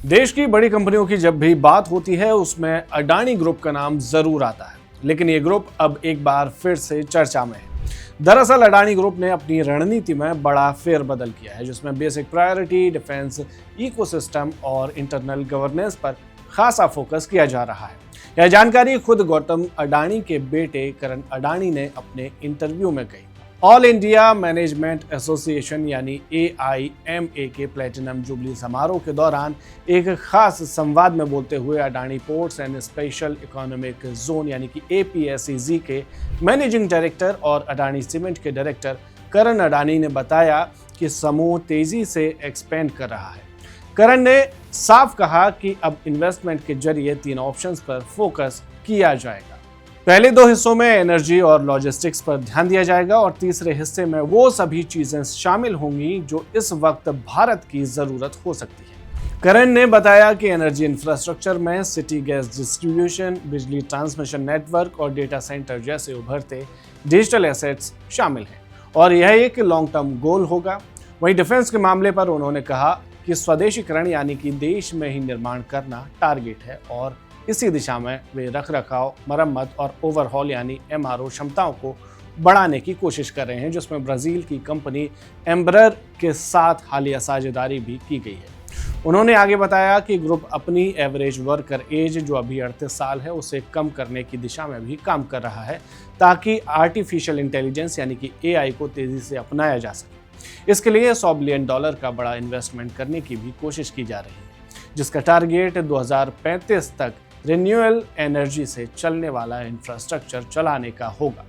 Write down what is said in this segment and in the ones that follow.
देश की बड़ी कंपनियों की जब भी बात होती है उसमें अडानी ग्रुप का नाम जरूर आता है, लेकिन ये ग्रुप अब एक बार फिर से चर्चा में है। दरअसल अडानी ग्रुप ने अपनी रणनीति में बड़ा फेरबदल किया है, जिसमें बेसिक प्रायोरिटी, डिफेंस, इकोसिस्टम और इंटरनल गवर्नेंस पर खासा फोकस किया जा रहा है। यह जानकारी खुद गौतम अडानी के बेटे करण अडानी ने अपने इंटरव्यू में कही। ऑल इंडिया मैनेजमेंट एसोसिएशन यानी AIMA के प्लेटिनम जुबली समारोह के दौरान एक खास संवाद में बोलते हुए Adani ports and special economic zone यानी कि APSEZ के मैनेजिंग डायरेक्टर और अडानी सीमेंट के डायरेक्टर करण अडानी ने बताया कि समूह तेजी से एक्सपेंड कर रहा है। करण ने साफ कहा कि अब इन्वेस्टमेंट के जरिए 3 ऑप्शंस पर फोकस किया जाएगा। पहले 2 हिस्सों में एनर्जी और लॉजिस्टिक्स पर ध्यान दिया जाएगा और तीसरे हिस्से में वो सभी चीजें शामिल होंगी जो इस वक्त भारत की जरूरत हो सकती है। करण ने बताया कि एनर्जी इंफ्रास्ट्रक्चर में सिटी गैस डिस्ट्रीब्यूशन, बिजली ट्रांसमिशन नेटवर्क और डेटा सेंटर जैसे उभरते डिजिटल एसेट्स शामिल हैं और यह एक लॉन्ग टर्म गोल होगा। वहीं डिफेंस के मामले पर उन्होंने कहा कि स्वदेशीकरण यानी कि देश में ही निर्माण करना टारगेट है और इसी दिशा में वे रखरखाव, मरम्मत और ओवरहॉल यानी MRO क्षमताओं को बढ़ाने की कोशिश कर रहे हैं, जिसमें ब्राजील की कंपनी एम्ब्रर के साथ हालिया साझेदारी भी की गई है। उन्होंने आगे बताया कि ग्रुप अपनी एवरेज वर्कर एज जो अभी 38 साल है उसे कम करने की दिशा में भी काम कर रहा है, ताकि आर्टिफिशियल इंटेलिजेंस यानी कि AI को तेजी से अपनाया जा सके। इसके लिए $100 बिलियन का बड़ा इन्वेस्टमेंट करने की भी कोशिश की जा रही है, जिसका टारगेट 2035 तक रिन्यूएबल एनर्जी से चलने वाला इंफ्रास्ट्रक्चर चलाने का होगा।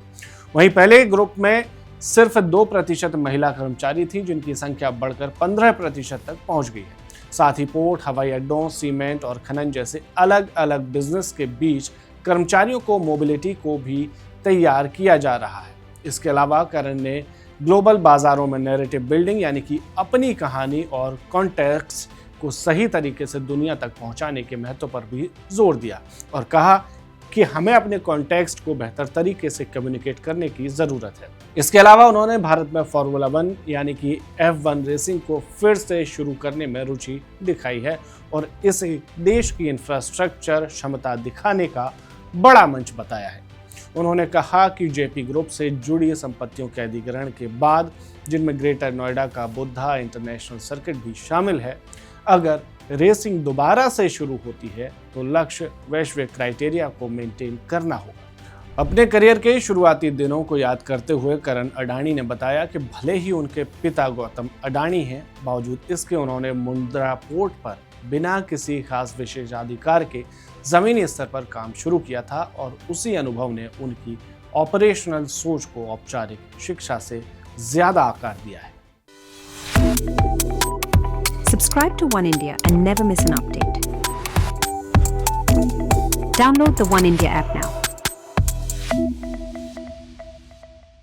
वहीं पहले ग्रुप में सिर्फ 2% महिला कर्मचारी थी, जिनकी संख्या बढ़कर 15% तक पहुंच गई है। साथ ही पोर्ट, हवाई अड्डों, सीमेंट और खनन जैसे अलग अलग बिजनेस के बीच कर्मचारियों को मोबिलिटी को भी तैयार किया जा रहा है। इसके अलावा करण ने ग्लोबल बाजारों में नैरेटिव बिल्डिंग यानी कि अपनी कहानी और कॉन्टेक्स्ट को सही तरीके से दुनिया तक पहुंचाने के महत्व पर भी जोर दिया और कहा कि हमें अपने कॉन्टेक्स्ट को बेहतर तरीके से कम्युनिकेट करने की ज़रूरत है। इसके अलावा उन्होंने भारत में फार्मूला 1 यानी कि F1 रेसिंग को फिर से शुरू करने में रुचि दिखाई है और इसे देश की इंफ्रास्ट्रक्चर क्षमता दिखाने का बड़ा मंच बताया है। उन्होंने कहा कि JP ग्रुप से जुड़ी संपत्तियों के अधिग्रहण के बाद, जिनमें ग्रेटर नोएडा का बुद्धा इंटरनेशनल सर्किट भी शामिल है, अगर रेसिंग दोबारा से शुरू होती है तो लक्ष्य वैश्विक क्राइटेरिया को मेंटेन करना होगा। अपने करियर के शुरुआती दिनों को याद करते हुए करण अडानी ने बताया कि भले ही उनके पिता गौतम अडानी हैं, बावजूद इसके उन्होंने मुंद्रा पोर्ट पर बिना किसी खास विशेषाधिकार के जमीनी स्तर पर काम शुरू किया था और उसी अनुभव ने उनकी ऑपरेशनल सोच को औपचारिक शिक्षा से ज्यादा आकार दिया है। Subscribe to One India and never miss an update. Download the One India app now.